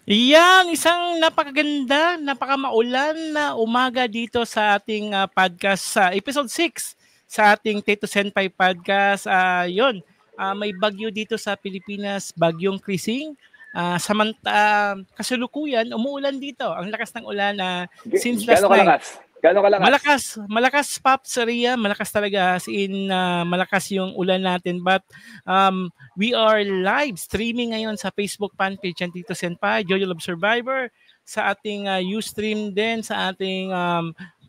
Yan, isang napakaganda, napakamaulan na umaga dito sa ating podcast sa episode 6 sa ating Tito Senpai podcast. May bagyo dito sa Pilipinas, bagyong Krising. Kasalukuyan, umuulan dito. Ang lakas ng ulan since last Gano'ng night. kalakas? Gano'ng kalakas? Malakas Pops Ria, malakas talaga as in malakas yung ulan natin, but we are live streaming ngayon sa Facebook fan page ng Tito Senpai, Jojo Love Survivor, sa ating Ustream din, sa ating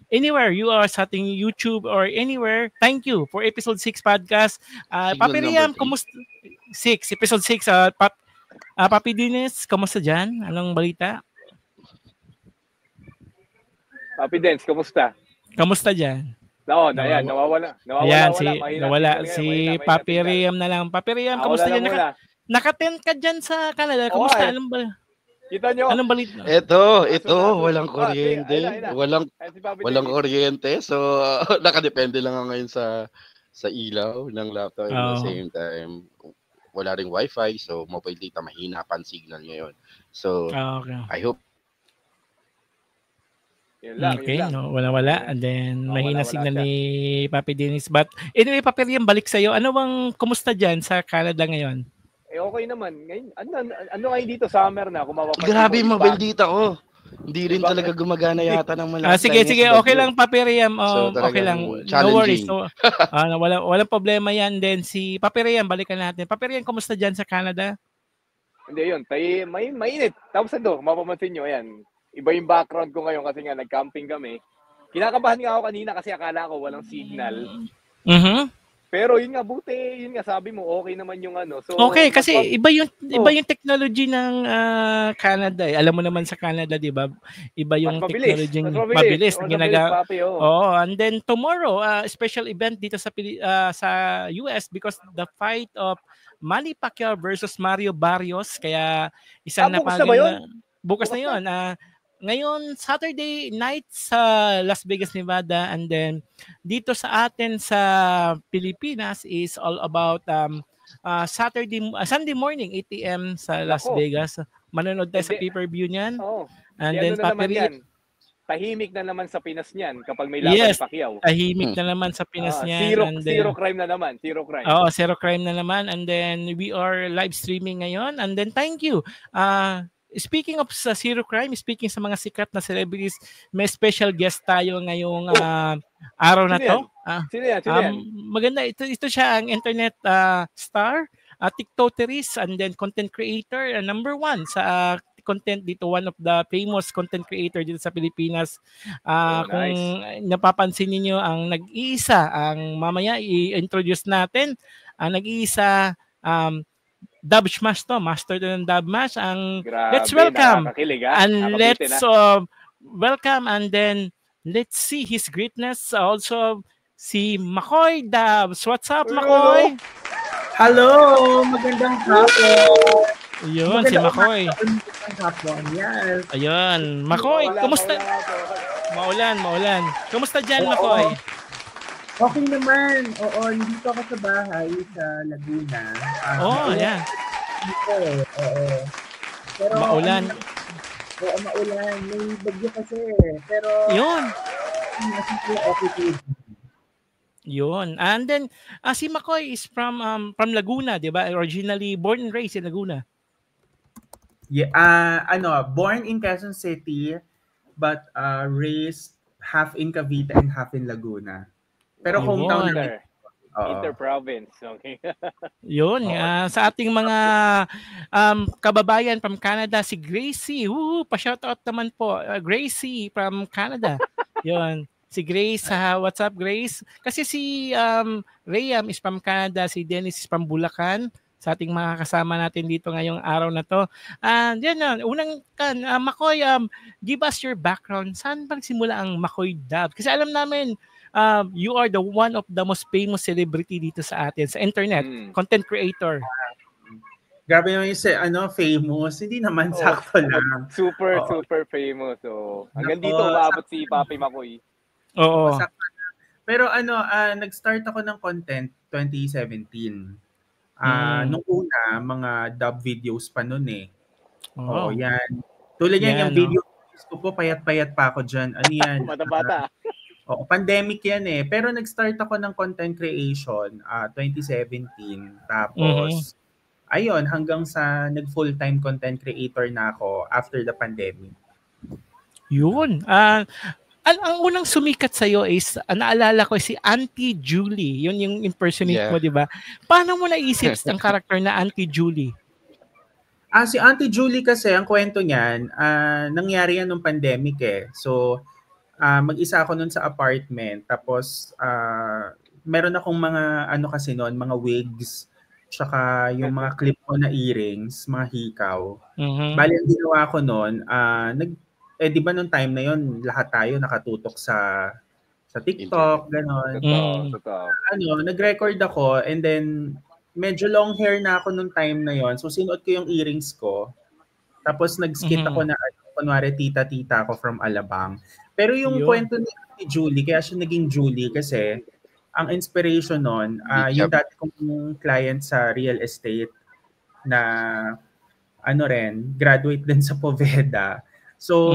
anywhere you are, sa ating YouTube or anywhere. Thank you for episode 6 podcast. Papi Riam, kumusta? Episode 6. Papi Dines, kumusta dyan? Anong balita? Papi Dens, kumusta? Kamusta dyan? Nawawala. Ayan, nawala si Papi Riam na lang. Papi Riam, kamusta dyan? Naka-tent ka dyan sa Canada. Kamusta? Anong ba? Kita nyo? Anong balita? Ito, walang kuryente. Walang kuryente. So, nakadepende lang ngayon sa ilaw ng laptop. At the same time, wala ring wifi. So, mobile data, mahina pa ang signal ngayon. So, okay. I hope Yun lang. Wala. And then, mahina signal ni Papi Dennis. But anyway, Papi Riam, balik sa'yo. Ano bang, kumusta dyan sa Canada ngayon? Okay naman. Ngayon, ano ngayon dito, summer na. Grabe yung mobile data ko. Hindi rin talaga gumagana yata ng malakas. Sige. Okay lang, Papi Riam. Okay lang. No worries. Walang problema yan. Then si Papi Riam, balikan natin. Papi Riam, kumusta dyan sa Canada? Hindi yun. Mainit. Tapos mapapansin nyo, ayan. Iba yung background ko ngayon kasi nga nag-camping kami. Kinakabahan nga ako kanina kasi akala ko walang signal. Pero yun nga sabi mo okay naman yung ano. So okay, kasi iba yung technology ng Canada. Alam mo naman sa Canada, 'di ba? Iba yung technology mabilis ginagawa. And then tomorrow, special event dito sa US because the fight of Manny Pacquiao versus Mario Barrios, kaya isang bukas na 'yon. Ngayon, Saturday night sa Las Vegas, Nevada, and then dito sa atin sa Pilipinas is all about Sunday morning, 8 p.m. sa Las Vegas. Manonood tayo sa pay-per-view niyan. And then tahimik na naman sa Pinas niyan kapag may laban ni Pacquiao. Tahimik na naman sa Pinas niyan. Zero crime na naman. Zero crime. Zero crime na naman. And then we are live streaming ngayon. And then thank you. Speaking of sa Zero Crime, speaking sa mga sikat na celebrities, may special guest tayo ngayong araw na to. Sino yan? Maganda. Ito siya ang internet star, TikTokerist, and then content creator, number 1 sa content dito, one of the famous content creator dito sa Pilipinas. Kung napapansin niyo ang nag-iisa, ang mamaya i-introduce natin, ang nag-iisa, Dubsmash to, master to ng Dubsmash. Let's welcome and let's welcome and then let's see his greatness also si Makoy Dubs. What's up, Makoy? Hello, magandang hapon. Ayun, si Makoy. Yes. Ayun, Makoy, kumusta? Maulan. Kumusta dyan, Makoy? Okay naman. Oo, dito ako sa bahay sa Laguna. Yeah. Pero maulan. Maulan. May bagyo kasi. Pero yun. Okay. Yun. And then, si Makoy is from Laguna, di ba? Originally born and raised in Laguna. Yeah, born in Quezon City, but raised half in Cavite and half in Laguna. Pero hometown Inter-province. Okay. Yun. Sa ating mga kababayan from Canada, si Gracie. Pa-shoutout naman po. Gracie from Canada. Yun. Si Grace, what's up, Grace? Kasi si Rayam is from Canada, si Dennis is from Bulacan. Sa ating mga kasama natin dito ngayong araw na to. And yan, unang Makoy, give us your background. Saan bang simula ang Makoy Dub? Kasi alam namin, you are the one of the most famous celebrity dito sa atin, sa internet, content creator. Grabe naman yung famous. Hindi naman sakto lang. Super famous. So, hanggang dito umabot si Papi Makoy. Oo. Pero nag-start ako ng content 2017. Nung una, mga dub videos pa noon eh. Oo, yan. Tulad yan, yung video ko po, payat-payat pa ako dyan. Ano yan? Bata-bata. Oo, pandemic yan eh. Pero nag-start ako ng content creation 2017. Tapos, ayun, hanggang sa nag-full-time content creator na ako after the pandemic. Yun. Ang unang sumikat sa'yo is, naalala ko si Auntie Julie. Yun yung impersonate mo, di ba? Paano mo naisip ang karakter na Auntie Julie? Si Auntie Julie kasi, ang kwento niyan, nangyari yan nung pandemic eh. So, mag-isa ako nun sa apartment. Tapos, meron akong mga, kasi nun, mga wigs, tsaka yung mga clip ko na earrings, mga hikaw. Bali, ang ginawa ko nun, di ba nung time na yon lahat tayo nakatutok sa TikTok, gano'n. Nag-record ako and then medyo long hair na ako nung time na yon. So sinuot ko yung earrings ko. Tapos nag-skit ako na kunwari tita-tita ako from Alabang. Pero yung kwento ni Julie, kaya siya naging Julie kasi ang inspiration nun, yung dati kong client sa real estate na graduate din sa Poveda. So,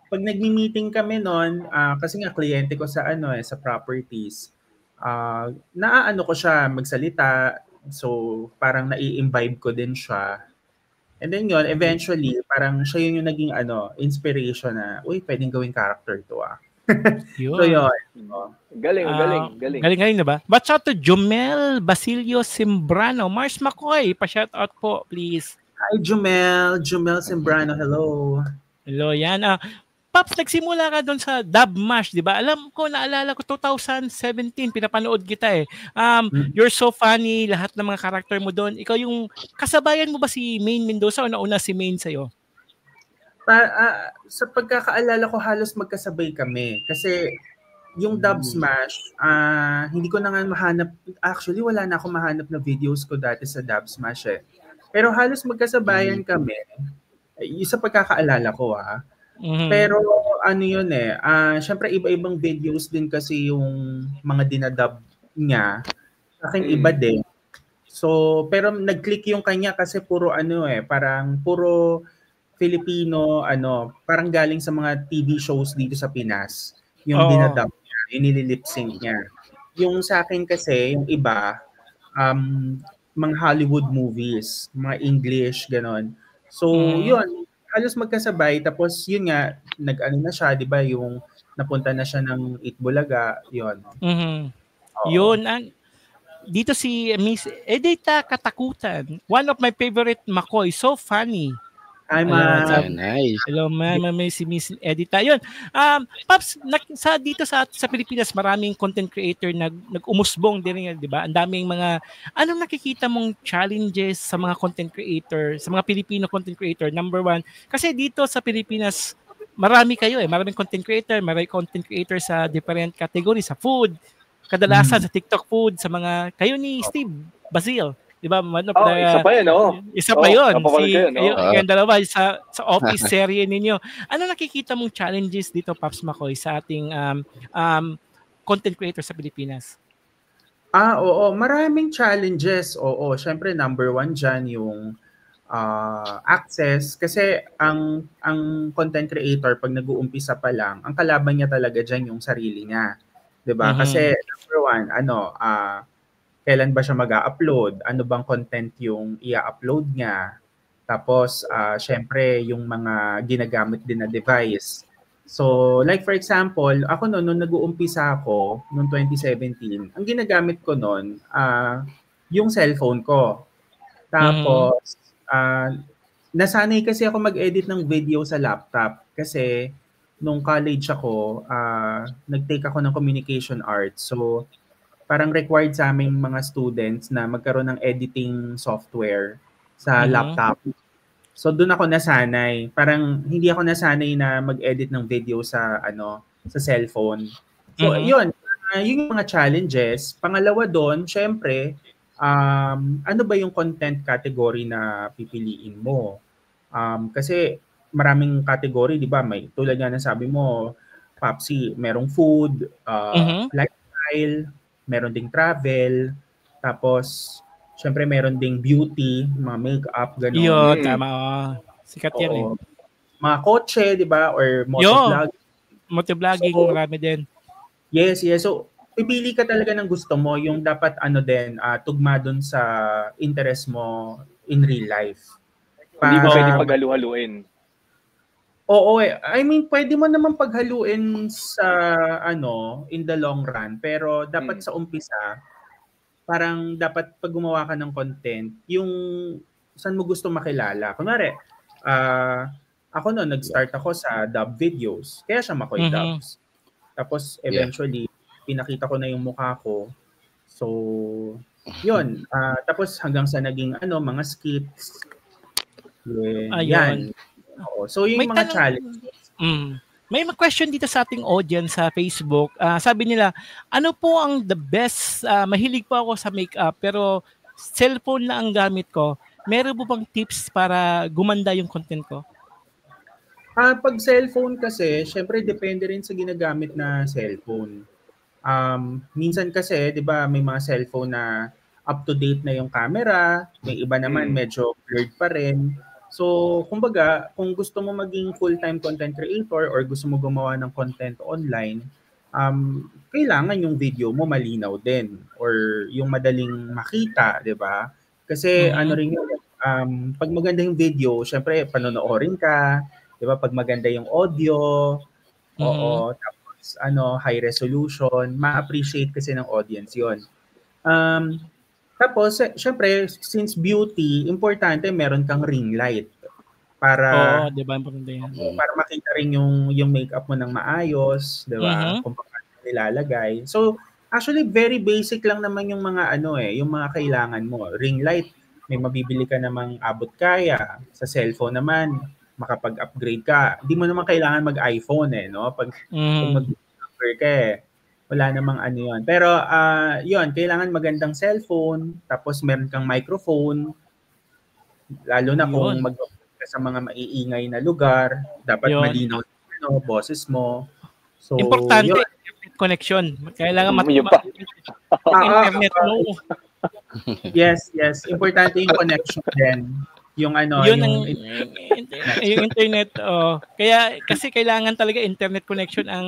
pag nagmi-meeting kami noon, kasi nga kliyente ko sa sa properties, naaano ko siya magsalita. So, parang nai-imbibe ko din siya. And then yun, eventually, parang siya yung naging inspiration na, uy, pwedeng gawing character to So yun. Galing na ba? Watch out to Jomel Basilio Simbrano. Mars McCoy, pa-shout out po, please. Hi, Jomel Simbrano. Hello. Hello, yan. Pops, nagsimula ka doon sa Dubmash, di ba? Naalala ko, 2017, pinapanood kita eh. You're so funny, lahat ng mga karakter mo doon. Ikaw yung, kasabayan mo ba si Maine Mendoza o nauna si Maine sa'yo? Sa pagkakaalala ko, halos magkasabay kami. Kasi yung Dubsmash, hindi ko na nga mahanap. Actually, wala na akong mahanap na videos ko dati sa Dubsmash eh. Pero halos magkasabayan kami. Yung sa pagkakaalala ko Pero yun eh. Syempre iba-ibang videos din kasi yung mga dinadub niya. Sa akin iba din. So, pero nag-click yung kanya kasi puro parang puro Filipino, parang galing sa mga TV shows dito sa Pinas. Yung dinadub niya, yung nililip-sync niya. Yung sa akin kasi, yung iba, mga Hollywood movies, mga English, ganon. So, yun, halos magkasabay. Tapos, yun nga, na siya, di ba, yung napunta na siya ng Itbulaga, yun. Yun, dito si Miss Edita Katakutan, one of my favorite McCoy, so funny. Hi, ma'am. Nice. Hello, ma'am. Si Miss Edita. Yun. Pops, dito sa Pilipinas, maraming content creator nag-umusbong din, di ba? Ang daming mga, anong nakikita mong challenges sa mga content creator, sa mga Pilipino content creator? Number one, kasi dito sa Pilipinas, marami kayo maraming content creator, sa different category, sa food, kadalasan sa TikTok food, sa mga, kayo ni Steve Basil. Di ba? Isa pa yun, Isa pa yun. Yung dalawa sa office serye ninyo. Ano nakikita mong challenges dito, Pops McCoy, sa ating content creator sa Pilipinas? Oo. Maraming challenges. Oo. Siyempre, number one dyan yung access. Kasi ang content creator, pag nag-uumpisa pa lang, ang kalaban niya talaga dyan yung sarili niya. Di ba? Kasi, number one, kailan ba siya mag-upload? Ano bang content yung i-upload niya? Tapos, syempre, yung mga ginagamit din na device. So, like for example, ako nung nag-uumpisa ako, noong 2017, ang ginagamit ko noon, yung cellphone ko. Tapos, nasanay kasi ako mag-edit ng video sa laptop. Kasi, nung college ako, nag-take ako ng communication arts. So, parang required sa aming mga students na magkaroon ng editing software sa laptop. So doon ako nasanay. Parang hindi ako nasanay na mag-edit ng video sa sa cellphone. So yun yung mga challenges. Pangalawa doon, syempre, ano ba yung content category na pipiliin mo? Kasi maraming category, 'di ba? May tulad nga ng sabi mo, Popsi, merong food, lifestyle, meron ding travel, tapos Syempre meron ding beauty, mga makeup, gano'n. Yun, tama. Sikat yan eh. Mga kotse, di ba? Or motovlog. Motovlogging, marami din. Yes. So, pipili ka talaga ng gusto mo, yung dapat tugma dun sa interest mo in real life. Hindi mo pwede paghalu-haluin. Oo I mean, pwede mo naman paghaluin sa in the long run, pero dapat sa umpisa, parang dapat pag gumawa ka ng content, yung saan mo gusto makilala. Kunwari, ako nag-start ako sa dub videos. Kaya siya Makoy Dubs. Tapos eventually, pinakita ko na yung mukha ko. So, yun. Tapos hanggang sa naging mga skits. Yan. So, yung may mga challenges. May question dito sa ating audience sa Facebook. Sabi nila, ano po ang the best, mahilig po ako sa makeup, pero cellphone na ang gamit ko. Meron po bang tips para gumanda yung content ko? Pag cellphone kasi, syempre depende rin sa ginagamit na cellphone. Minsan kasi, di ba, may mga cellphone na up-to-date na yung camera, may iba naman medyo blurred pa rin. So, kumbaga, kung gusto mo maging full-time content creator or gusto mo gumawa ng content online, kailangan yung video mo malinaw din or yung madaling makita, di ba? Kasi pag maganda yung video, syempre panonoorin ka, di ba? Pag maganda yung audio, tapos high resolution, ma-appreciate kasi ng audience yon. Tapos, syempre, since beauty, importante meron kang ring light para diba? Para makita rin yung makeup mo ng maayos, 'di ba? Kung paano nilalagay. So, actually very basic lang naman yung mga yung mga kailangan mo. Ring light, may mabibili ka namang abot kaya. Sa cellphone naman, makapag-upgrade ka. Hindi mo naman kailangan mag-iPhone no? Pag mag-upgrade ka wala namang yun. Pero yun, kailangan magandang cellphone, tapos meron kang microphone, lalo na kung mag-upload ka sa mga maiingay na lugar, dapat malinaw boses mo. So, importante, internet connection. Kailangan internet mo. Yes. Importante yung connection din. Yung yung internet kaya kasi kailangan talaga internet connection ang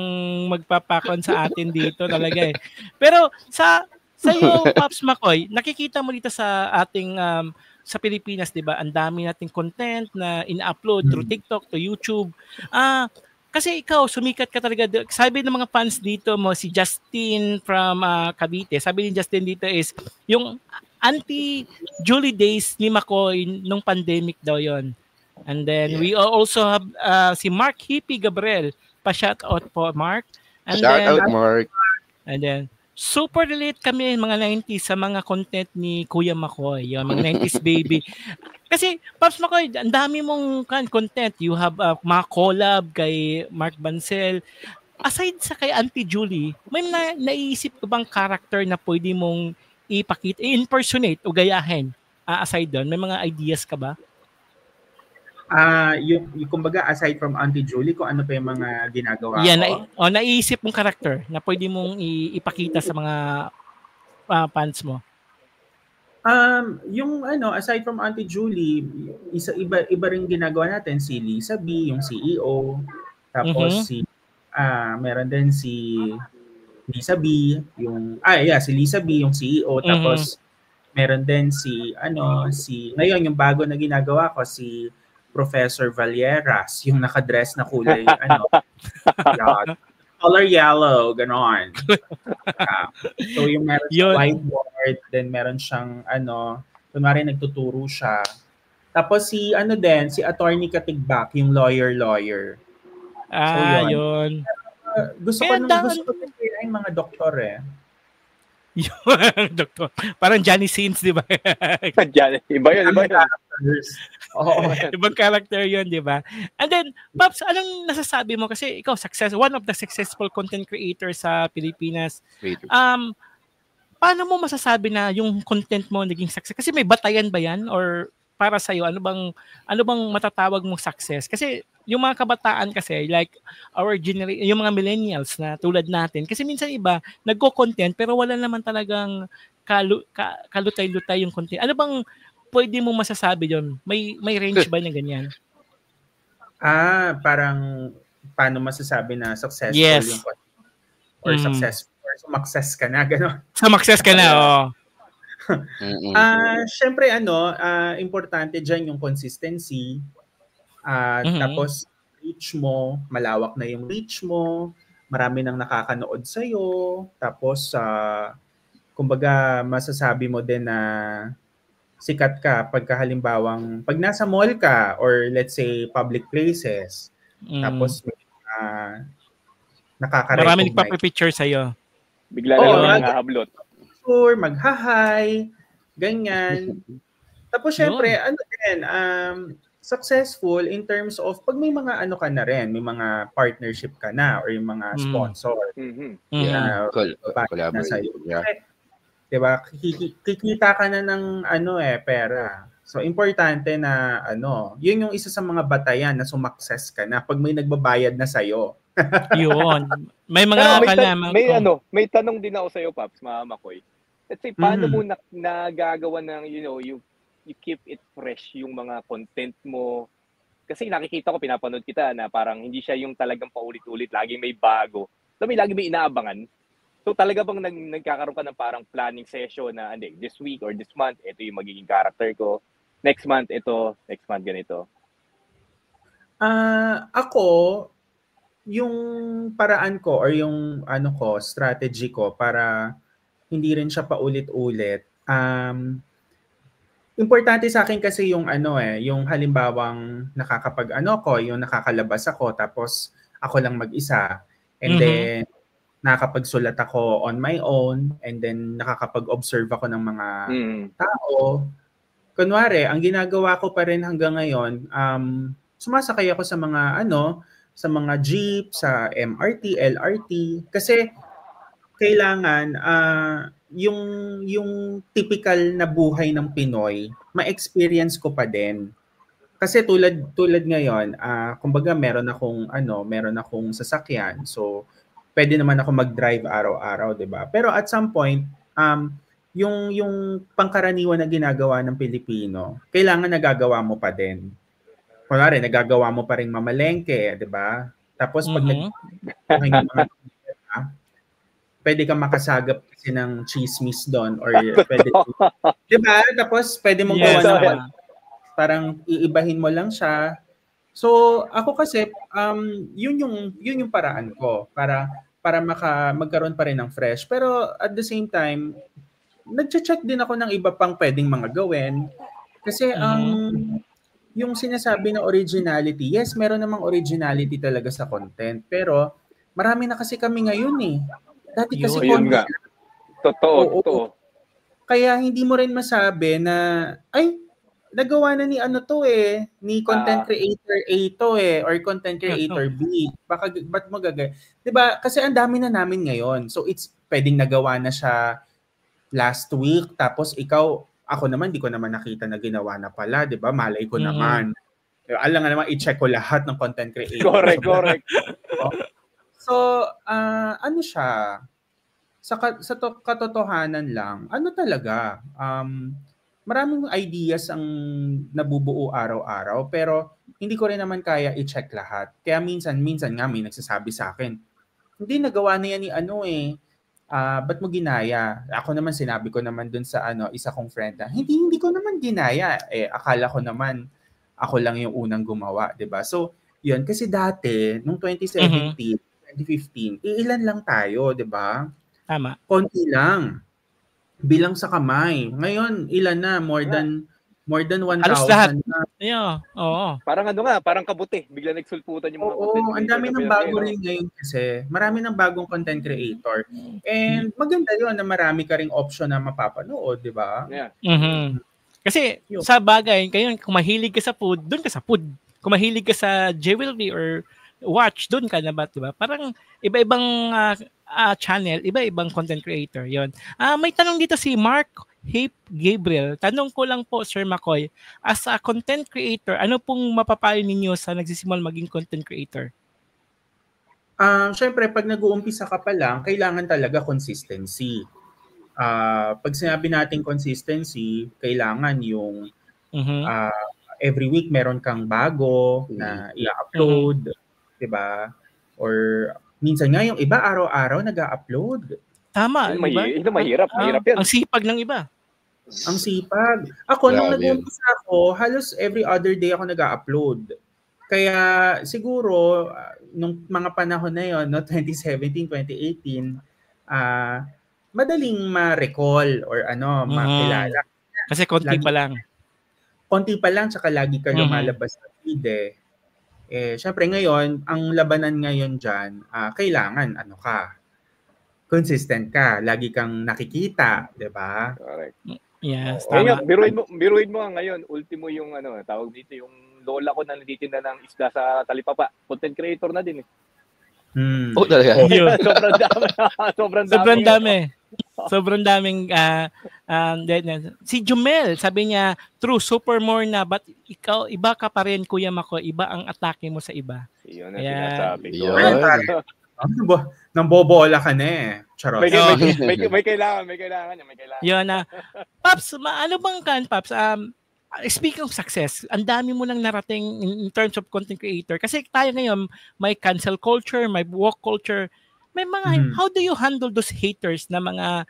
magpapakon sa atin dito talaga eh. Pero sa iyo Pops Makoy, nakikita mo dito sa ating sa Pilipinas, 'di ba? Ang dami nating content na ina-upload through TikTok to YouTube. Kasi ikaw sumikat ka talaga. Sabi ng mga fans dito mo si Justin from Cavite. Sabi ni Justin dito is yung anti-Julie days ni Makoy nung pandemic daw yon. And then we also have si Mark Hippie Gabriel. Pa-shout out po Mark. And shout out Mark. And then super relate kami mga 90s sa mga content ni Kuya Makoy. Yung mga 90s baby. Kasi Pops Makoy, ang dami mong content. You have mga collab kay Mark Bancel. Aside sa kay Auntie Julie, may naiisip ko bang character na pwede mong ipakita, impersonate o gayahin aside doon? May mga ideas ka ba? Yung kumbaga aside from Auntie Julie, kung ano pa yung mga ginagawa ko? Naiisip mong character na pwede mong ipakita sa mga fans mo? Yung aside from Auntie Julie, iba rin ginagawa natin si Lisa B, yung CEO. Tapos meron din si Lisa B, si Lisa B, yung CEO, tapos meron din ngayon yung bago na ginagawa ko, si Professor Valieras, yung nakadress na kulay, color yellow, gano'n. So yung meron siyang whiteboard, then meron siyang, kunwari nagtuturo siya. Tapos si Attorney Katigbak, yung lawyer. So yun. Gusto ko yung mga doktor Yung doktor. Parang Johnny Sins, di ba? Iba yun. Ibang character yun, di ba? And then, Pops, anong nasasabi mo? Kasi ikaw, one of the successful content creators sa Pilipinas. Paano mo masasabi na yung content mo naging success? Kasi may batayan ba yan? Or para sa iyo, ano bang matatawag mong success? Kasi yung mga kabataan kasi, like our generation, yung mga millennials na tulad natin, kasi minsan iba nagko-content pero wala naman talagang kalutay-lutay yung content. Ano bang pwede mo masasabi doon? May range ba na ganyan? Parang paano masasabi na successful yung content? Or successful, or sumakses ka na, gano'n. Sumakses ka na, oh. Syempre importante diyan yung consistency. Tapos reach mo, malawak na yung reach mo, marami nang nakakanood sa iyo. Tapos kumbaga masasabi mo din na sikat ka pag nasa mall ka or let's say public places. Tapos nakaka-recognize. Marami nagpa-picture sa iyo. Bigla na lang hablot. Mag-hi, ganyan. Tapos syempre, successful in terms of pag may mga ka na rin, may mga partnership ka na or yung mga sponsor. Collaborate. Diba? Kikita ka na ng pera. So importante na yun yung isa sa mga batayan na sumakses ka na pag may nagbabayad na sa'yo. Yun. May mga may tanong din ako sa iyo, Paps, Mama Koy. Let's say, paano mo nagagawa ng, you keep it fresh yung mga content mo? Kasi nakikita ko, pinapanood kita na parang hindi siya yung talagang paulit-ulit, laging may bago. So, laging may inaabangan. So, talaga bang nagkakaroon ka ng parang planning session na, this week or this month, ito yung magiging character ko. Next month, ito. Next month, ganito. Ako, yung paraan ko or yung strategy ko para hindi rin siya paulit-ulit. Importante sa akin kasi yung yung halimbawang yung nakakalabas ako tapos ako lang mag-isa. And then nakakapagsulat ako on my own and then nakakapag-observe ako ng mga tao. Kunwari, ang ginagawa ko pa rin hanggang ngayon, sumasakay ako sa mga sa mga jeep, sa MRT, LRT kasi kailangan yung typical na buhay ng Pinoy, ma-experience ko pa din. Kasi tulad ngayon, kumbaga meron akong sasakyan. So pwede naman ako mag-drive araw-araw, 'di ba? Pero at some point, yung pangkaraniwan na ginagawa ng Pilipino, kailangan nagagawa mo pa din. Kunwari, nagagawa mo pa rin mamalengke, 'di ba? Tapos pag pwede kang makasagap kasi ng chismis doon or pwede 'di ba? Tapos pwede mong gawa ng parang iibahin mo lang siya. So, ako kasi yun yung paraan ko para magkaroon pa rin ng fresh. Pero at the same time, nagche-check din ako ng iba pang pwedeng mga gawin. Kasi yung sinasabi na originality, yes, meron namang originality talaga sa content. Pero marami na kasi kami ngayon eh. Dati kasi content. Totoo. Kaya hindi mo rin masabi na, nagawa na ni ni content creator A to or content creator B. Ba't mo gagawin? 'Di ba? Kasi ang dami na namin ngayon. So it's pwedeng nagawa na siya last week tapos ako naman, di ko naman nakita na ginawa na pala, di ba? Malay ko naman. Alam nga naman, i-check ko lahat ng content creator. Correct. So, siya? Sa katotohanan lang, talaga, maraming ideas ang nabubuo araw-araw, pero hindi ko rin naman kaya i-check lahat. Kaya minsan nga may nagsasabi sa akin, hindi, nagawa na yan ni ba't mo ginaya? Ako naman, sinabi ko naman dun sa isa kong friend na, hindi ko naman ginaya. Akala ko naman, ako lang yung unang gumawa, diba? So, yun. Kasi dati, nung 2017, 2015, ilan lang tayo, diba? Tama. Konti lang. Bilang sa kamay. Ngayon, ilan na? More than 1,000 na. Yeah, oo. Parang parang kabuti. Bigla nagsulputan yung mga content creator. Ang dami ng bago rin ngayon kasi. Marami ng bagong content creator. And maganda yun na marami ka ring option na mapapanood, di ba? Yeah. Kasi sa bagay, kung mahilig ka sa food, doon ka sa food. Kung mahilig ka sa jewelry or watch, doon ka na ba, di ba? Parang iba-ibang channel, iba-ibang content creator. Yon. May tanong dito si Mark Hape Gabriel. Tanong ko lang po, Sir McCoy, as a content creator, ano pong mapapayo ninyo sa nagsisimula maging content creator? Syempre, pag nag-uumpisa ka pa lang, kailangan talaga consistency. Pag sinabi natin consistency, kailangan yung every week meron kang bago na i-upload, 'di ba? Or minsan nga yung iba araw-araw nag-a-upload. Tama, di ba? Ito mahirap yan. Ang sipag ng iba. Ang sipag. Ako, nung nag-uumpisa ako, halos every other day ako nag-a-upload. Kaya siguro, nung mga panahon na yun, no, 2017, 2018, madaling ma-recall or makilala. Kasi konti pa lang. Konti pa lang, tsaka lagi ka lumalabas sa feed syempre ngayon, ang labanan ngayon dyan, kailangan consistent ka, lagi kang nakikita, 'di ba? Correct. Yes, tama. Biruin mo ngayon, ultimo yung tawag dito, yung lola ko na nagtitinda ng isda sa Talipapa, content creator na din Talaga. Sobrang dami. Sobrang daming si Jumel, sabi niya, true, super more na, but ikaw, iba ka pa rin, Kuya Mako, iba ang atake mo sa iba. Yun ang sinasabi ko. Nang bobola ka na eh. Charot. May kailangan. Yun na. Paps, ano bang Paps? Speaking of success, ang dami mo lang narating in terms of content creator. Kasi tayo ngayon, may cancel culture, may woke culture. May mga, how do you handle those haters na mga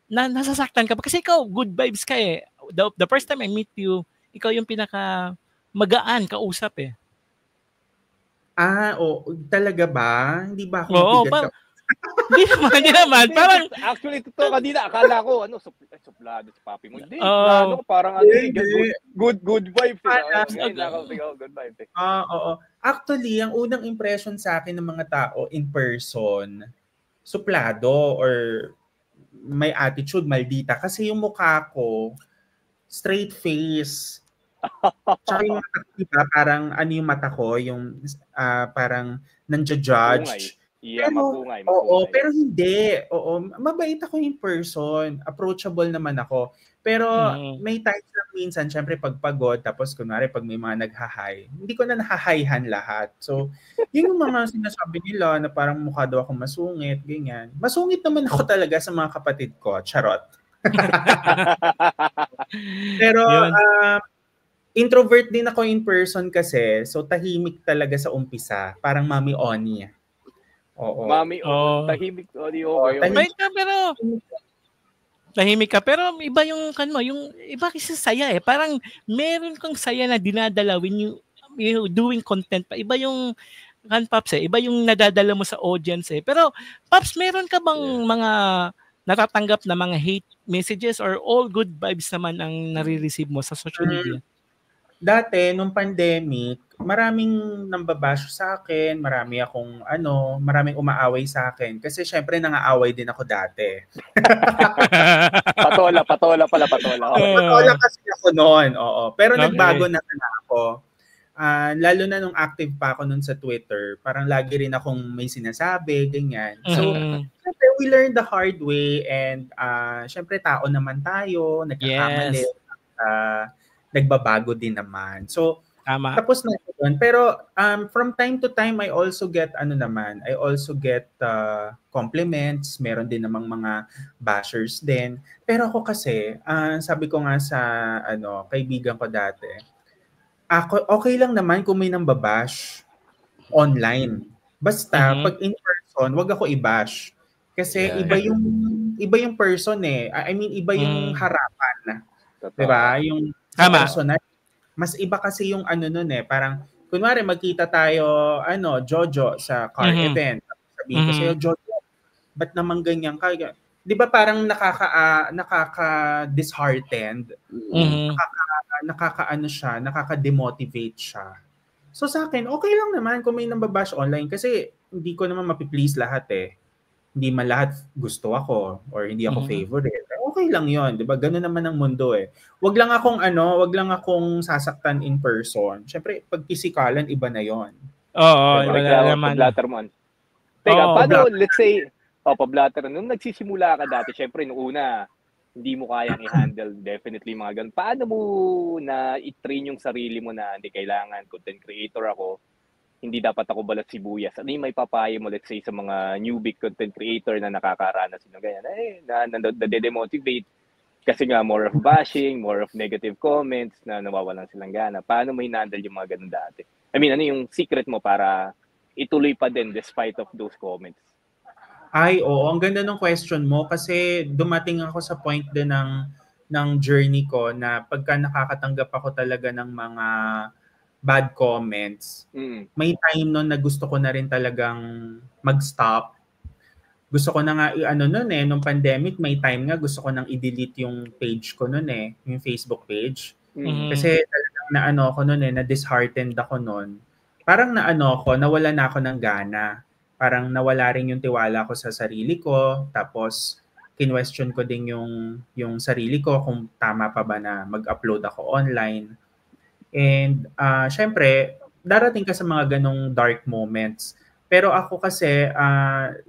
na nasasaktan ka? Kasi ikaw, good vibes ka eh. The first time I meet you, ikaw yung pinaka magaan kausap eh. Talaga ba? Hindi ba ako mabigat ka? Hindi naman. Parang, actually, totoo kanina, akala ko, suplado si papi mo. Hindi, parang good vibes. Good vibes. Oo. Actually, ang unang impression sa akin ng mga tao in person, suplado or may attitude, maldita. Kasi yung mukha ko, straight face. Tsaka yung mata ko, diba? Parang yung mata ko, yung parang nanja-judge. Yeah, mapungay. Pero hindi. Mabait ako in person. Approachable naman ako. Pero may times lang minsan, syempre pag pagod, tapos kunwari pag may mga naghahay, hindi ko na nahahayhan lahat. So, yun yung mga sinasabi nila na parang mukha daw ako masungit, ganyan. Masungit naman ako talaga sa mga kapatid ko. Charot. Pero, introvert din ako in person kasi, so tahimik talaga sa umpisa. Parang Mami Oni. Oo. Mami, tahimik. Tahimik ka, pero iba yung yung iba kasi saya eh. Parang meron kang saya na dinadala when you doing content pa. Iba yung Paps eh. Iba yung nadadala mo sa audience eh. Pero Paps, meron ka bang mga natatanggap na mga hate messages or all good vibes naman ang nare-receive mo sa social media? Dati, nung pandemic, maraming nambabash sa akin, maraming umaaway sa akin. Kasi syempre, nangaaway din ako dati. Patola. Patola kasi ako noon, oo. Pero nagbago na ako. Lalo na nung active pa ako noon sa Twitter, parang lagi rin akong may sinasabi, ganyan. So, syempre, we learned the hard way and syempre, tao naman tayo, nagkakamali. Nagbabago din naman. So, tama. Tapos na yun. Pero from time to time, I also get compliments. Meron din namang mga bashers din. Pero ako kasi, sabi ko nga sa kaibigan ko dati, okay lang naman kung may nambabash online. Basta, pag in person, wag ako i-bash. Kasi iba yung person eh. I mean, iba yung harapan. Diba? Yung personal. Mas iba kasi yung nun eh. Parang, kunwari magkita tayo, Jojo sa car event. Sabihin ko sa'yo, Jojo, ba't naman ganyan ka? Di ba parang nakaka-disheartened? Nakaka-demotivate siya. So sa akin, okay lang naman kung may nambabash online kasi hindi ko naman mapiplease lahat eh. Hindi man lahat gusto ako or hindi ako favorite. Okay lang 'yon, 'di ba? Ganoon naman ang mundo eh. Wag lang akong sasaktan in person. Syempre, pag pisikalan iba na 'yon. Oo, wala naman. Pablattermon. Teka, paano let's say pablatter nung nagsisimula ka dati, syempre nung una hindi mo kayang i-handle, definitely mga ganun. Paano mo na i-train yung sarili mo na hindi kailangan, content creator ako, hindi dapat ako balat sibuyas? Ano yung may papayo mo, let's say, sa mga newbie content creator na nakakaranas ng ganyan, na-demotivate kasi nga more of bashing, more of negative comments, na nawawalan silang gana. Paano mo i-handle yung mga ganun dati? I mean, ano yung secret mo para ituloy pa din despite of those comments? Ay, oo. Ang ganda ng question mo kasi dumating ako sa point din ng journey ko na pagka nakakatanggap ako talaga ng mga bad comments, may time nun na gusto ko na rin talagang mag-stop. Gusto ko na nga nung pandemic, may time nga gusto ko nang i-delete yung page ko nun yung Facebook page. Kasi talagang na-disheartened ako nun. Parang nawala na ako ng gana. Parang nawala rin yung tiwala ko sa sarili ko, tapos kinwestiyon ko din yung sarili ko kung tama pa ba na mag-upload ako online. And syempre, darating ka sa mga ganong dark moments. Pero ako kasi,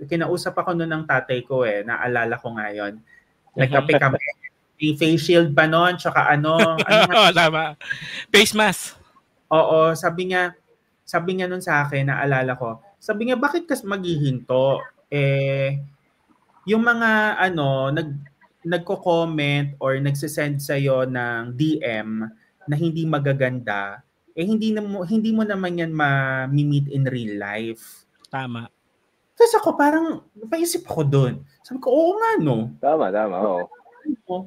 kinausap ako noon ng tatay ko naalala ko ngayon. Nagkape kami. May face shield pa noon, tsaka tama. Face mask. Oo, sabi niya noon sa akin, naalala ko, sabi niya, bakit kas maghihinto? Yung mga nagko-comment or nagsisend sa'yo ng DM na hindi magaganda, hindi mo naman yan ma-meet in real life. Tama. Tapos ako parang, napaisip ako doon. Sabi ko, oo nga no. Tama, oo.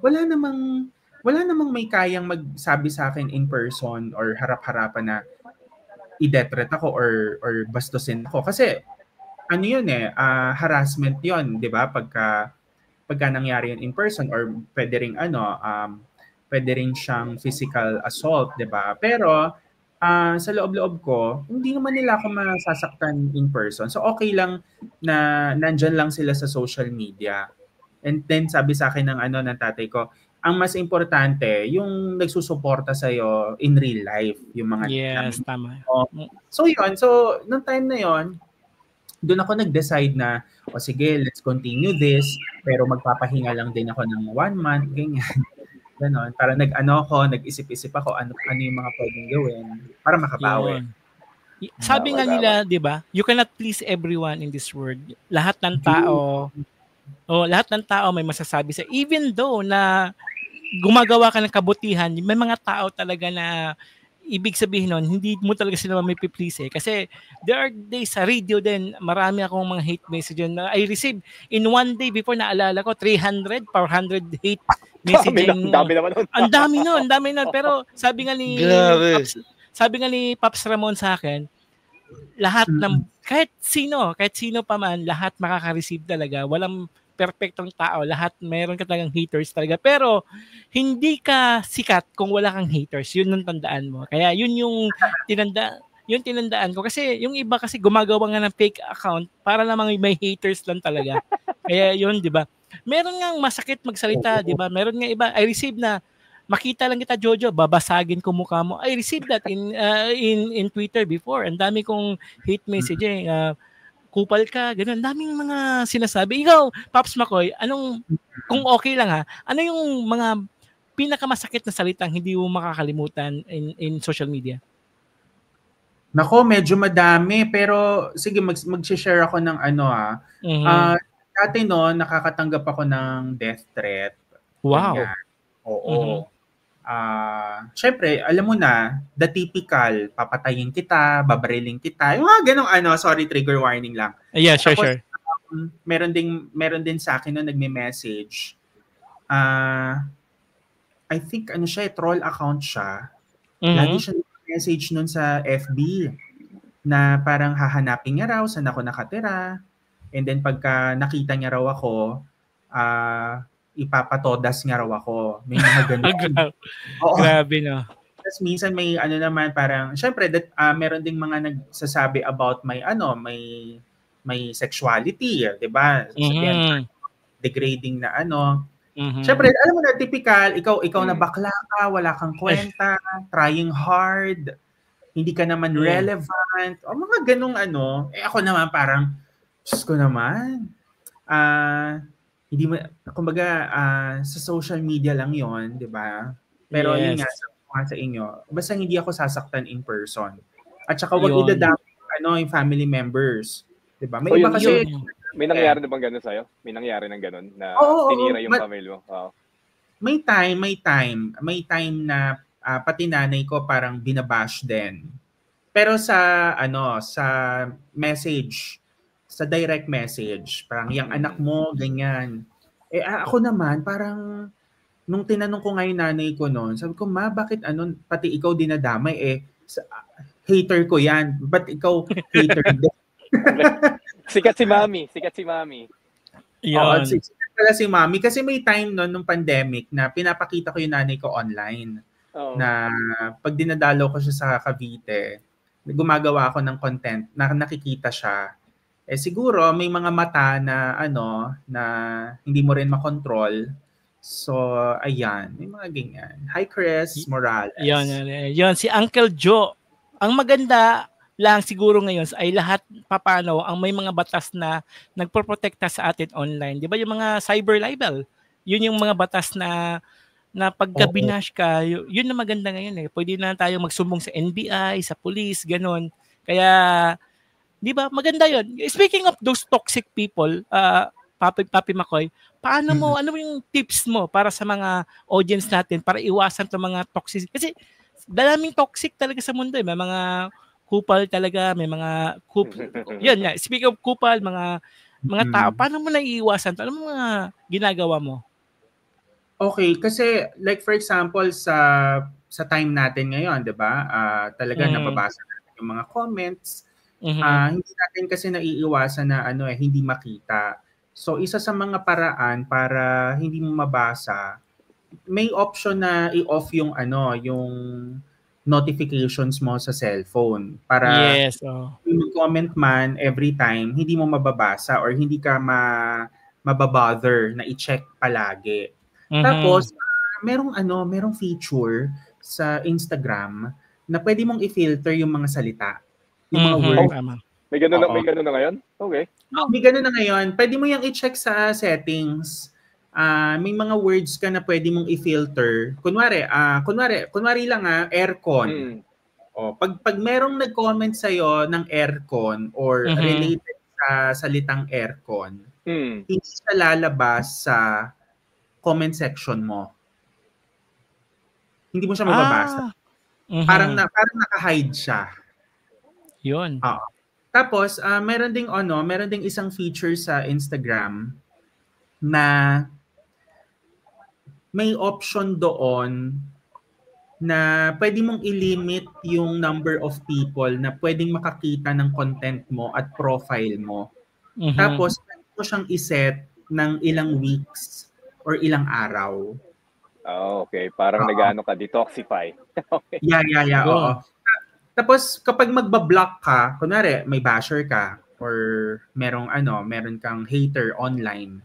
Wala namang may kayang magsabi sa akin in person or harap-harapan na i-death ako or bastusin ako. Kasi, harassment yun, di ba? Pagka nangyari yun in person or pwede ring siyang physical assault, di ba? Pero, sa loob-loob ko, hindi naman nila ako masasaktan in person. So, okay lang na nandyan lang sila sa social media. And then, sabi sa akin ng tatay ko, ang mas importante, yung nagsusuporta sa'yo in real life. Yung mga tama. So, yun. So, nung time na yun, doon ako nag-decide na, sige, let's continue this. Pero magpapahinga lang din ako ng 1 month, ganyan. Ganon. Para nag-isip-isip ako ano yung mga pwedeng gawin para makabawi. Sabi nga nila, di ba, you cannot please everyone in this world. Lahat ng tao may masasabi sa, even though na gumagawa ka ng kabutihan, may mga tao talaga na ibig sabihin nun, hindi mo talaga sila may please Kasi there are days sa radio din, marami akong mga hate message na I received in one day before, naalala ko, 300, 400 hate messaging. Ang dami nun. Pero sabi nga ni Pops Ramon sa akin, lahat ng, kahit sino pa man, lahat makaka-receive talaga. Walang perfectong tao, lahat meron ka talagang haters talaga. Pero hindi ka sikat kung wala kang haters. Yun ang tandaan mo. Kaya yun yung tinandaan ko. Kasi yung iba kasi gumagawa nga ng fake account para namang may haters lang talaga. Kaya yun, di ba? Meron nga masakit magsalita, di ba? Meron nga iba, I received na, makita lang kita, Jojo, babasagin ko mukha mo. I received that in Twitter before. Ang dami kong hate messaging. Kupal ka, gano'n. Daming mga sinasabi. Ikaw, Pops Makoy, kung okay lang ano yung mga pinakamasakit na salitang hindi mo makakalimutan in social media? Nako, medyo madami. Pero sige, mag-share ako ng dati nakakatanggap ako ng death threat. Wow. Ganyan. Oo. Syempre, alam mo na, the typical, papatayin kita, babariling kita, yung mga ganong sorry, trigger warning lang. Yeah, sure. Meron din sa akin nagme-message. I think troll account siya. Lagi siya nag-message nun sa FB na parang hahanapin niya raw saan ako nakatira. And then pagka nakita niya raw ako, ipapatodas nga raw ako. May mga ganun. Grabe, no? Tapos minsan may naman parang, syempre, meron ding mga nagsasabi about may sexuality, di ba? Sabihan, degrading na Syempre, alam mo na, typical, ikaw na bakla ka, wala kang kwenta, trying hard, hindi ka naman relevant, o mga ganung ako naman parang, Diyos ko naman, hindi mo, kumbaga, sa social media lang yon, di ba? Pero yun nga, sabi ko nga sa inyo, basta hindi ako sasaktan in person. At saka wag idadami yung family members. Di ba? May iba kasi... May nangyari na bang gano'n sa'yo? May nangyari ng gano'n na tinira yung family mo? May time na pati nanay ko parang binabash din. Pero sa message, sa direct message, parang yung anak mo, ganyan. Ako naman, parang nung tinanong ko nga yung nanay ko noon, sabi ko, ma, bakit pati ikaw dinadamay? Hater ko yan. Ba't ikaw hater din? Sikat si Mami. Yan. Sikat pala si Mami. Kasi may time noon, nung pandemic, na pinapakita ko yung nanay ko online. Na pag dinadalo ko siya sa Cavite, gumagawa ako ng content na nakikita siya. Siguro may mga mata na na hindi mo rin makontrol. So, ayan, may mga ganyan. Hi Chris Morales. Yan si Uncle Joe. Ang maganda lang siguro ngayon ay lahat papano ang may mga batas na nagpoprotekta sa atin online. 'Di ba yung mga cyber libel? Yun yung mga batas na pagka binash ka, yun na maganda ngayon eh. Pwede na tayo magsumbong sa NBI, sa police, ganon. Kaya, di ba, maganda yun. Speaking of those toxic people, Papi Makoy, paano mo, ano yung tips mo para sa mga audience natin para iwasan itong mga toxic? Kasi, daming toxic talaga sa mundo eh. May mga kupal talaga, may mga yun nga, speaking of kupal, mga tao, paano mo naiiwasan ito? Ano mga ginagawa mo? Okay, kasi like for example sa time natin ngayon, 'di ba? Talaga nababasa natin yung mga comments. Hindi natin kasi naiiwasan na hindi makita. So isa sa mga paraan para hindi mo mabasa, may option na i-off yung yung notifications mo sa cellphone para yung comment man every time hindi mo mababasa or hindi ka mababother na i-check palagi. Tapos, merong feature sa Instagram na pwede mong i-filter yung mga salita. Yung mga words. May ganun na ngayon? Okay. May ganun na ngayon. Pwede mo yung i-check sa settings. May mga words ka na pwede mong i-filter. Kunwari lang aircon. Pag merong nag-comment sa'yo ng aircon or related sa salitang aircon, hindi siya lalabas sa comment section mo. Hindi mo siya mababasa. Parang naka-hide siya. 'Yun. Tapos meron ding isang feature sa Instagram na may option doon na pwede mong i-limit yung number of people na pwedeng makakita ng content mo at profile mo. Tapos pwede mo siyang iset ng ilang weeks or ilang araw. Okay. Parang nag-ano ka, detoxify. Okay. Yeah. Oo. Tapos kapag magba-block ka, kunwari may basher ka or meron kang hater online.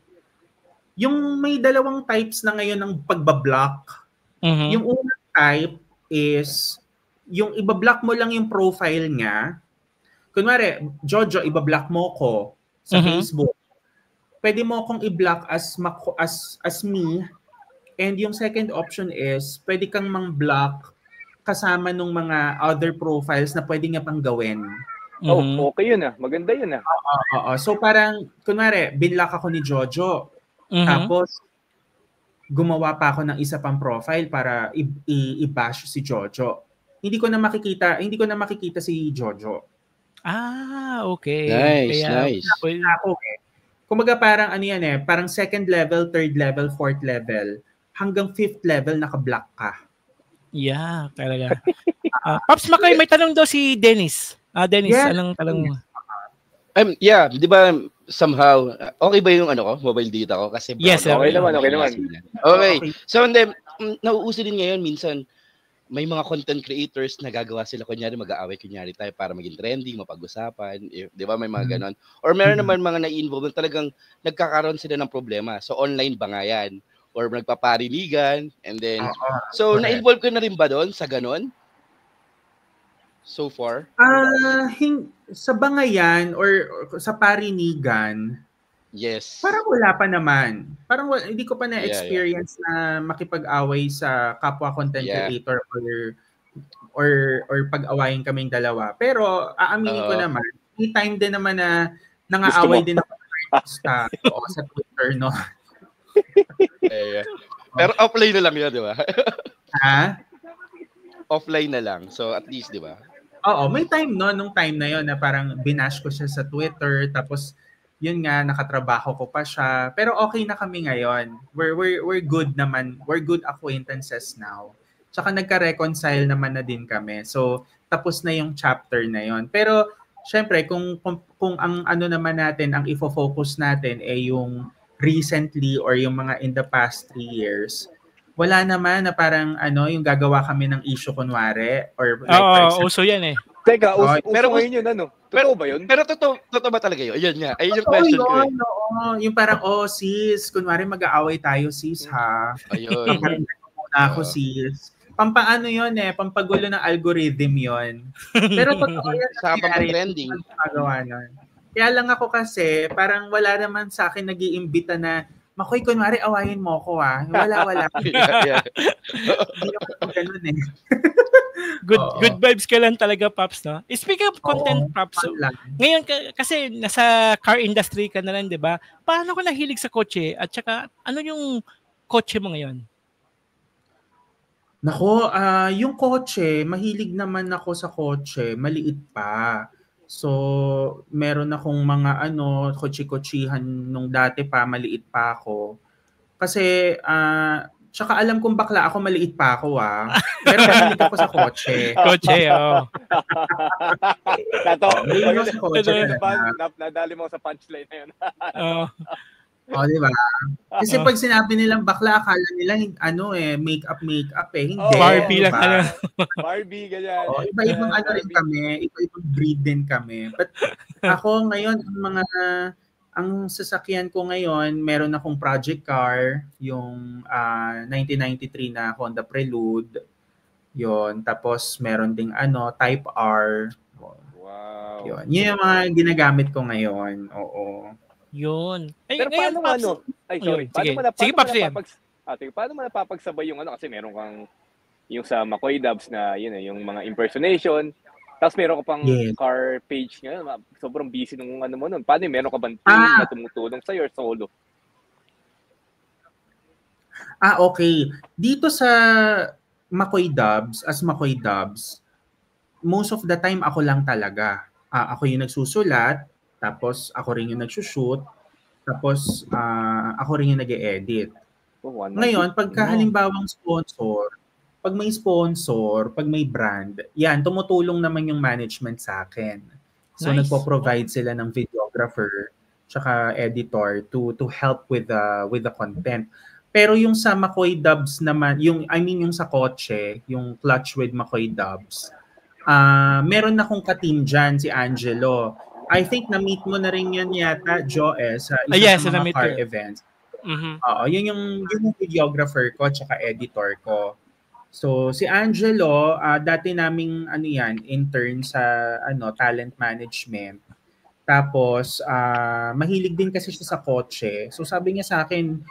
Yung may dalawang types na ngayon ng pagba-block. Yung unang type is yung iba-block mo lang yung profile niya. Kunwari, Jojo, iba-block mo ko sa Facebook. Pwede mo akong i-block as me. And yung second option is, pwede kang mang-block kasama nung mga other profiles na pwede nga pang gawin. Okay yun Maganda yun So parang, kunwari, binlock ako ni Jojo. Tapos, gumawa pa ako ng isa pang profile para i-bash si Jojo. Hindi ko na makikita si Jojo. Okay. Nice. Kumaga parang parang second level, third level, fourth level, hanggang fifth level naka-block ka. Yeah, talaga. Pops Makoy, may tanong daw si Dennis. Dennis, anong tanong mo? Yeah, di ba somehow, okay ba yung mobile data ko? Kasi yes, okay naman. Okay. So, nauuso din ngayon minsan, may mga content creators na gagawa sila, kunyari mag-aaway tayo para maging trending, mapag-usapan, di ba may mga ganon. Or meron naman mga na-involve na talagang nagkakaroon sila ng problema. So online ba nga yan? Or nagpaparinigan, and then, so na-involve ka na rin ba doon sa ganon? So far? Sa bangayan or sa parinigan, Yes. Parang wala pa naman. Parang hindi ko pa na-experience na makipag-away sa kapwa content creator or pag-awayin kaming dalawa. Pero aaminin ko naman, may time din naman na nangaaway din ako sa Twitter, no? Pero offline na lang yun, di ba? Ha? Offline na lang. So at least, di ba? Oo, may time no, nung time na yon na parang binash ko siya sa Twitter, tapos yun nga, nakatrabaho ko pa siya. Pero okay na kami ngayon. We're good naman. We're good acquaintances now. Tsaka nagka-reconcile naman na din kami. So, tapos na yung chapter na yon. Pero, syempre, kung ang ano naman natin, ang ifo-focus natin ay yung recently or yung mga in the past 3 years, wala naman na parang yung gagawa kami ng issue kunwari. Or like, uso yan eh. Teka, pero ngayon yun, Totoo ba yun? Pero totoo ba talaga yun? Ayun nga. Ayun yung question ko eh. Yung parang, sis, kunwari mag-aaway tayo, sis, ha? Ayun. Parang muna ako, sis. Pampaano yun eh, pampagulo ng algorithm yun. Pero totoo yan. Sa pampatrending. Kaya lang ako kasi, parang wala naman sa akin nag-iimbita na, Makoy, kunwari, awayin mo ko, ha? Wala. Hindi ako ganun eh. Good vibes ka lang talaga, Pops, no? Speaking of content, Pops, ngayon kasi nasa car industry ka na lang, di ba? Paano ka nahilig sa kotse? At saka, ano yung kotse mo ngayon? Nako, yung kotse, mahilig naman ako sa kotse, maliit pa. So, meron akong mga kotse-kotsihan nung dati pa, maliit pa ako. Kasi, tsaka alam kong bakla ako, maliit pa ako pero mahilig ako sa kotse. Kotse, Nadali mo sa punchline na yun. Di ba? Kasi pag sinabi nilang bakla, akala nila make-up eh. Hindi. Barbie lang ka lang. Barbie, ganyan. Iba-ibang rin kami. Iba-ibang breed din kami. But ako ngayon, ang sasakyan ko ngayon, meron akong project car, yung 1993 na Honda Prelude. Yon. Tapos meron ding Type R. Wow. Yun yung mga ginagamit ko ngayon. Oo. Yun. Pero paano paano mo napapagsabay yung kasi meron kang yung sa Makoy Dubs na yung mga impersonation, tapos meron ka pang car page ngayon, sobrang busy nung mo nun. Paano meron ka bang team na tumutulong sa'yo or solo? Okay. Dito sa Makoy Dubs, most of the time ako lang talaga. Ako yung nagsusulat, tapos ako rin yung nagsushoot, tapos ako rin yung nag-e-edit. Ngayon, pagka halimbawang sponsor, pag may brand, yan, tumutulong naman yung management sa akin. So, nagpo-provide sila ng videographer tsaka editor to help with the content. Pero yung sa Makoy Dubs naman, yung sa kotse, yung Clutch with Makoy Dubs, meron akong ka-team dyan, si Angelo. I think na-meet mo na rin yun yata, Joe, sa isa sa mga car events. Mm-hmm. Yun yung videographer ko tsaka editor ko. So, si Angelo, dati naming intern sa talent management. Tapos, mahilig din kasi siya sa kotse. So, sabi niya sa akin,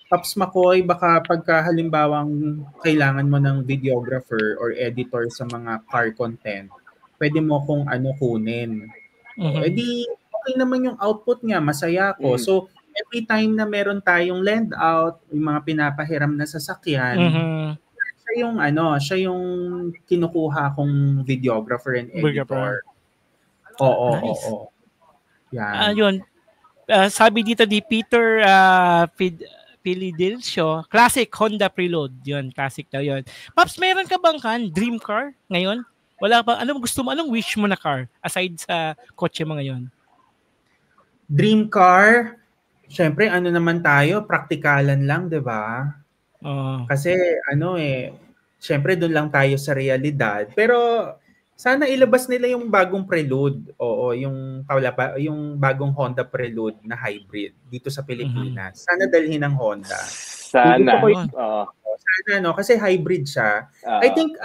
Pops Makoy, baka pagka halimbawang kailangan mo ng videographer or editor sa mga car content, pwede mo kung kunin. Mm-hmm. Okay naman yung output niya, masaya ako. So, every time na meron tayong lend out, yung mga pinapahiram na sasakyan, siya yung kinukuha kong videographer and editor. Oo. Yan. Yun. Sabi dito di Peter Pilidilcio, classic Honda Prelude. Yun, classic daw yun. Pops, meron ka bang dream car ngayon? Wala pa. Anong gusto mo? Anong wish mo na car aside sa kotse mo ngayon? Dream car? Siyempre, naman tayo? Praktikalan lang, di ba? Kasi, siyempre, doon lang tayo sa realidad. Pero, sana ilabas nila yung bagong Prelude. Yung bagong Honda Prelude na hybrid dito sa Pilipinas. Sana dalhin ng Honda. Sana. Sana, kasi hybrid siya. I think,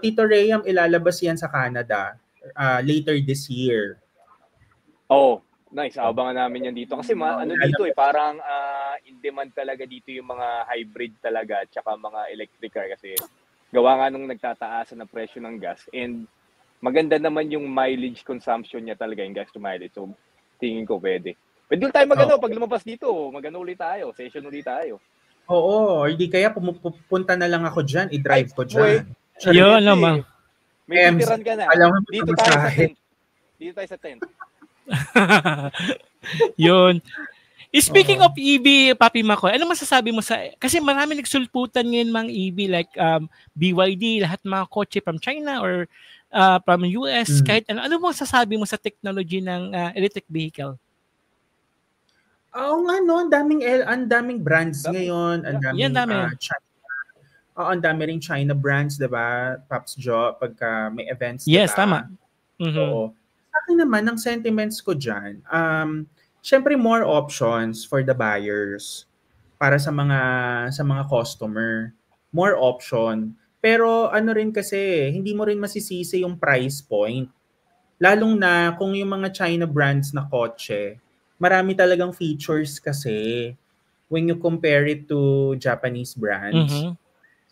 Tito Rayam, ilalabas yan sa Canada later this year. Nice, abangan namin yan dito. Kasi dito parang in demand talaga dito yung mga hybrid talaga at saka mga electric car kasi gawa nga nung nagtataasan ng presyo ng gas and maganda naman yung mileage consumption niya talaga, yung gas to mileage. So, tingin ko pwede. Pwede tayo pag lumabas dito, ulit tayo, session ulit tayo. Oo, hindi kaya pupunta na lang ako dyan, i-drive ko dyan. Yun naman. May titiran ka na. Dito tayo sa tent. Yun. Speaking of EV, Papi Makoy, ano masasabi mo kasi marami nagsulputan ngayon mga EV like BYD, lahat mga kotse from China or from US, kahit ano masasabi mo sa technology ng electric vehicle? Oo nga no, ang daming brands ngayon, ang daming China. Ang dami ring China brands, 'di ba? Pops Jo pagka may events, yes, diba? Tama. Oo. Sa akin naman, ang sentiments ko dyan, syempre more options for the buyers para sa mga customer. More option. Pero ano rin kasi, hindi mo rin masisisi yung price point. Lalong na kung yung mga China brands na kotse, marami talagang features kasi when you compare it to Japanese brands. Mm-hmm.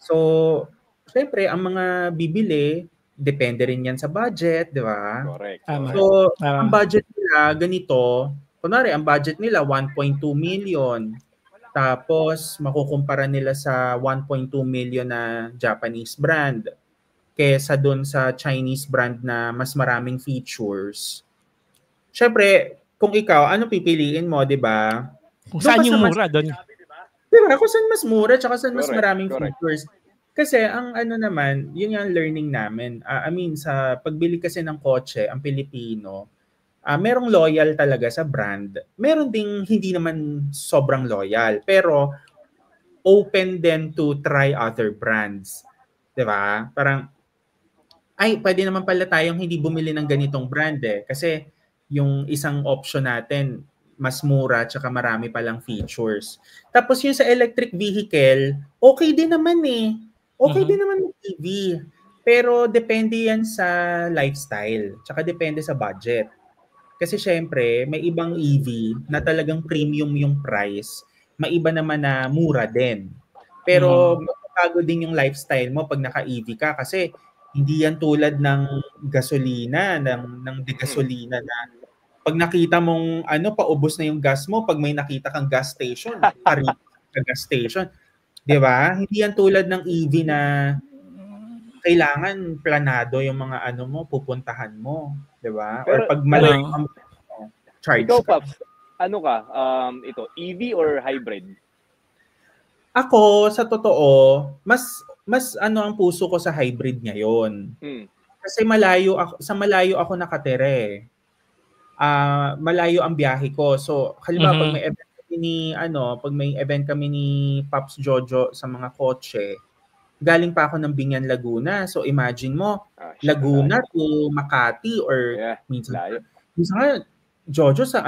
So, syempre, ang mga bibili, depende rin yan sa budget, di ba? Correct. So, ang budget nila, ganito, kunwari, ang budget nila, 1.2 million. Tapos, makukumpara nila sa 1.2 million na Japanese brand kesa dun sa Chinese brand na mas maraming features. Syempre, kung ikaw, ano pipiliin mo, di ba? Kung saan yung mura doon? Diba? Kung saan mas mura, tsaka saan mas maraming features. Kasi ang ano naman, yun yung learning namin. Sa pagbili kasi ng kotse, ang Pilipino, merong loyal talaga sa brand. Meron ding hindi naman sobrang loyal. Pero open din to try other brands. Diba? Parang, pwede naman pala tayong hindi bumili ng ganitong brand eh. Kasi yung isang option natin, mas mura tsaka marami palang features. Tapos yung sa electric vehicle, okay din naman eh. Okay din naman yung EV. Pero depende yan sa lifestyle. Tsaka depende sa budget. Kasi syempre, may ibang EV na talagang premium yung price. May iba naman na mura din. Pero magbabago din yung lifestyle mo pag naka-EV ka. Kasi hindi yan tulad ng gasolina, ng degasolina na pag nakita mong paubos na yung gas mo, pag may nakita kang gas station, parito sa gas station. 'Di ba? Hindi yan tulad ng EV na kailangan planado yung mga pupuntahan mo, 'di ba? Or pag malayo ang charge. Ikaw, Pops, ito, EV or hybrid? Ako, sa totoo, mas ang puso ko sa hybrid ngayon. Kasi malayo ako nakatira eh. Malayo ang biyahe ko. So, halimbawa pag may event kami ni Pops Jojo sa mga kotse, galing pa ako ng Binyan, Laguna. So, imagine mo, Laguna to Makati or minsan nga, Jojo, sa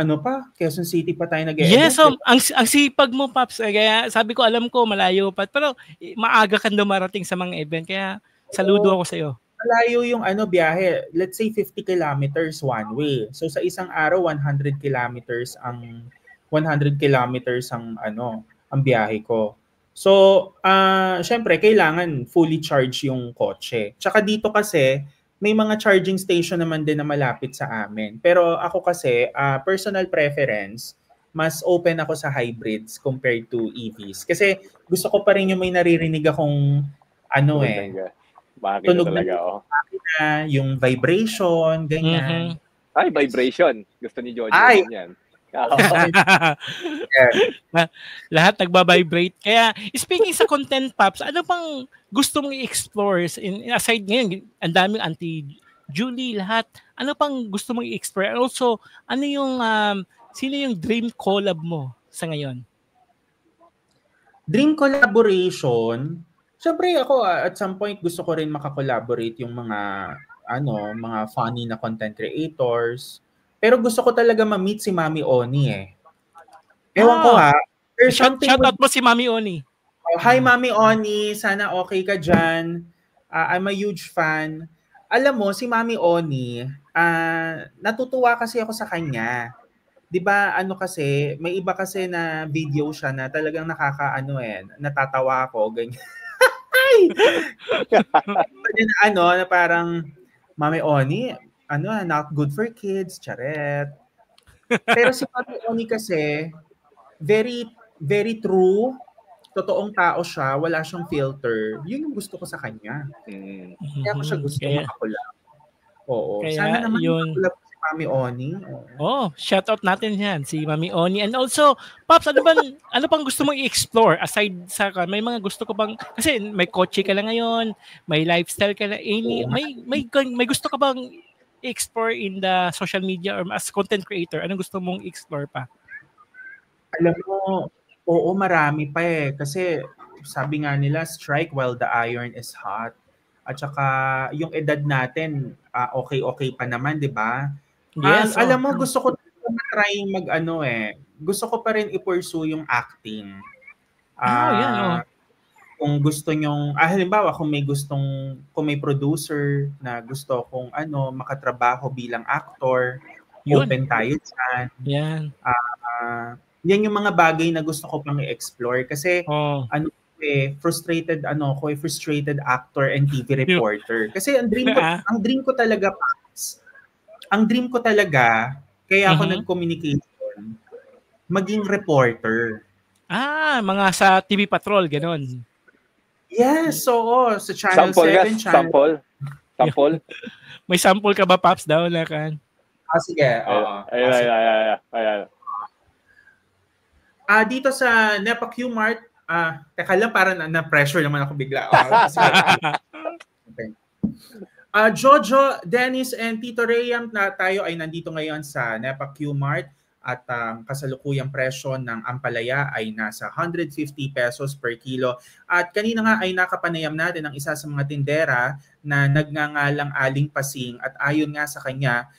Quezon City pa tayo nag-event. Yes, so, ang sipag mo, Pops. Kaya sabi ko, alam ko, malayo pa. Pero maaga kang dumarating sa mga event. Kaya saludo ako sa'yo. Malayo yung biyahe. Let's say 50 kilometers one way. So sa isang araw 100 kilometers ang biyahe ko. So syempre kailangan fully charge yung kotse. Tsaka dito kasi may mga charging station naman din na malapit sa amin. Pero ako kasi personal preference, mas open ako sa hybrids compared to EVs. Kasi gusto ko pa rin yung may naririnig akong tunog talaga, na yung vibration, ganyan. Ay, vibration. Gusto ni Jojo yan. Lahat nagba-vibrate. Kaya, speaking sa content, Pops, ano pang gusto mong i-explore? Aside ngayon, ang daming anti-Julie, lahat. Ano pang gusto mong i-explore? Also, sino yung dream collab mo sa ngayon? Dream collaboration? Siyempre ako at some point gusto ko rin makakollaborate yung mga funny na content creators. Pero gusto ko talaga ma-meet si Mami Oni eh. Ewan ko ha. Shout out mo si Mami Oni. Hi Mami Oni, sana okay ka dyan. I'm a huge fan. Alam mo, si Mami Oni, natutuwa kasi ako sa kanya. 'di ba ano kasi, may iba kasi na video siya na talagang nakakaano natatawa ako ganyan. Na parang Mami Oni, not good for kids, charet. Pero si Mami Oni kasi very very true, totoong tao siya, wala siyang filter. Yun yung gusto ko sa kanya. Kaya ko siya gusto makakulab. Oo. Kaya sana naman yun. makakulab si Mami Oni. Shout out natin yan si Mami Oni. And also, Pops, ano pang gusto mong i-explore aside sa may mga gusto ko bang kasi may kotse ka lang ngayon, may lifestyle ka na may gusto ka bang i-explore in the social media or as content creator? Anong gusto mong i-explore pa? Alam mo, oo, marami pa kasi sabi nga nila, strike while the iron is hot. At saka yung edad natin, okay pa naman, 'di ba? Yes. Alam mo, gusto ko try gusto ko pa rin i-pursue yung acting. Kung gusto nyong, halimbawa kung may producer na gusto kong makatrabaho bilang actor, open tayo dyan. Yan. Yan yung mga bagay na gusto ko pang i-explore kasi frustrated actor and TV reporter. Kasi ang dream ko talaga, kaya ako nag-communication, maging reporter. Mga sa TV Patrol, ganon. Yes, oo. Sa Channel 7. Sample? May sample ka ba, Pops, daw na kan? Sige. Ayan. Dito sa NEPA Q-Mart, teka lang, parang na-pressure naman ako bigla. Okay. Jojo, Dennis, and Tito Rayam na tayo ay nandito ngayon sa NEPA Q-Mart at kasalukuyang presyo ng ampalaya ay nasa 150 pesos per kilo. At kanina nga ay nakapanayam natin ang isa sa mga tindera na nagngangalang Aling Pasing at ayon nga sa kanya,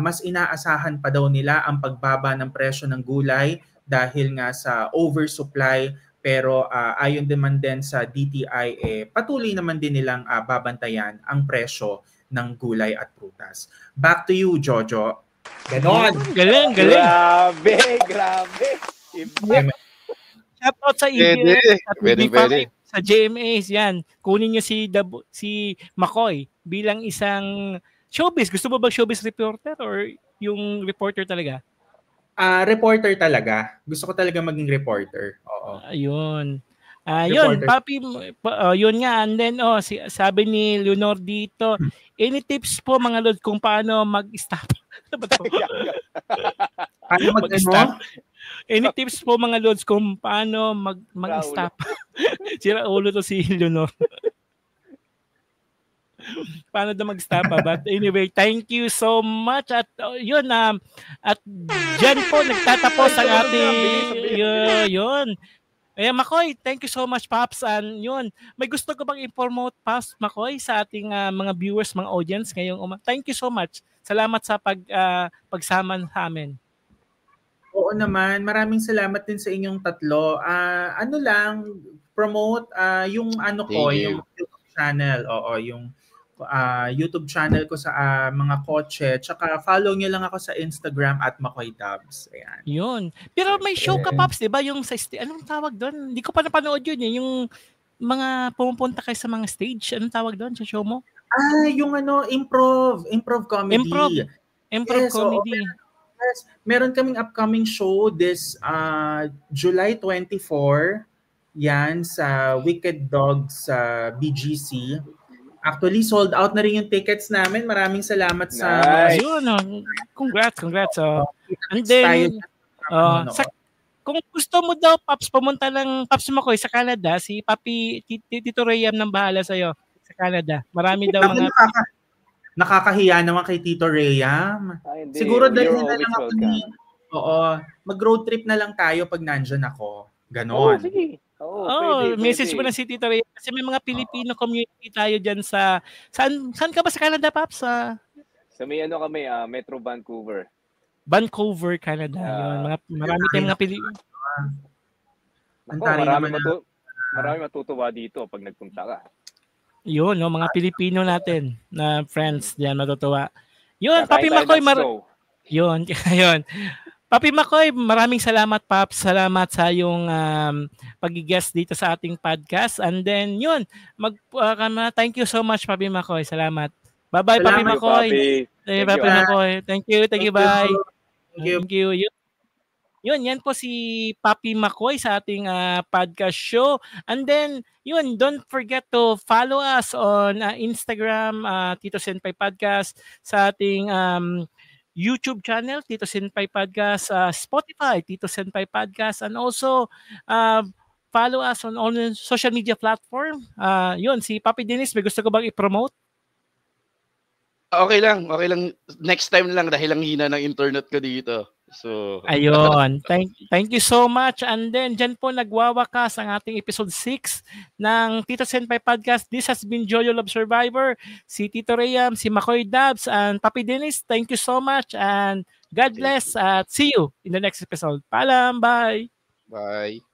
mas inaasahan pa daw nila ang pagbaba ng presyo ng gulay dahil nga sa oversupply, pero ayon naman din sa DTI, patuloy naman din nilang babantayan ang presyo ng gulay at prutas. Back to you, Jojo. Ganon. Galing. Grabe. Shout out sa EBS at sa GMAs, yan. Kunin niyo si McCoy bilang isang showbiz. Gusto mo ba showbiz reporter or yung reporter talaga? Reporter talaga. Gusto ko talaga maging reporter. Oo. Ayun. Yun, Papi, yun nga. And then, sabi ni Leonor dito, any tips po mga lord kung paano mag-stop? Paano mag-stop? Any tips po mga lords kung paano mag-stop? Sira ulo to si Leonor. Paano daw mag-stop? But anyway, thank you so much. At yun, at dyan po nagtatapos ang ating yun. McCoy, thank you so much, Pops. And yun, may gusto ko bang i-promote, Pops, McCoy, sa ating mga viewers, mga audience ngayong Thank you so much. Salamat sa pagsama sa amin. Oo naman, maraming salamat din sa inyong tatlo. Promote yung yung YouTube channel. Oo, yung YouTube channel ko sa mga kotse. Tsaka follow nyo lang ako sa Instagram at McCoy Dubs. Ayan. Yun. Pero may show ka, Pops, di ba? Yung sa anong tawag doon? Hindi ko pa napanood yun. Yung mga pumupunta kayo sa mga stage. Anong tawag doon sa show mo? Yung improv comedy. Improv comedy. Yes. Meron kaming upcoming show this July 24. Yan sa Wicked Dogs sa BGC. Actually, sold out na rin yung tickets namin. Maraming salamat sa... Yun, congrats. And then, kung gusto mo daw, Pops, pumunta lang, Pops McCoy, sa Canada, si Papi, Tito Rayam nang bahala sa'yo sa Canada. Marami daw mga... Nakakahiya naman kay Tito Rayam. Siguro dahil na lang ako mag-road trip na lang tayo pag nandyan ako. Ganon. Sige. Message mo na si Tito Ray kasi may mga Filipino community tayo diyan sa saan ka ba sa Canada, Pops? Sa may kami, Metro Vancouver. Vancouver, Canada. Yun, marami tayong mga Pilipino. Marami matutuwa dito pag nagpunta ka. Yun, mga Pilipino natin na friends diyan matutuwa. Yun, Papi McCoy, yun. Papi Makoy, maraming salamat, Paps. Salamat sa iyong pag-guest dito sa ating podcast. And then, yun, thank you so much, Papi Makoy. Salamat. Bye-bye, Papi Makoy. Papi Makoy. Thank you, bye. Thank you. Yun, yan po si Papi Makoy sa ating podcast show. And then, yun, don't forget to follow us on Instagram, Tito Senpai Podcast, sa ating YouTube channel, Tito Senpai Podcast, Spotify, Tito Senpai Podcast, and also follow us on all social media platform. Yun, si Papi Dennis, may gusto ko bang i-promote? Okay lang. Next time lang dahil ang hina ng internet ko dito. So, ayun. Thank you so much. And then, dyan po nagwawakas ang ating episode 6 ng Tito Senpai Podcast. This has been Jojo Love Survivor, si Tito Rayam, si Makoy Dabs, and Papi Dennis. Thank you so much and God bless at see you in the next episode. Paalam. Bye. Bye.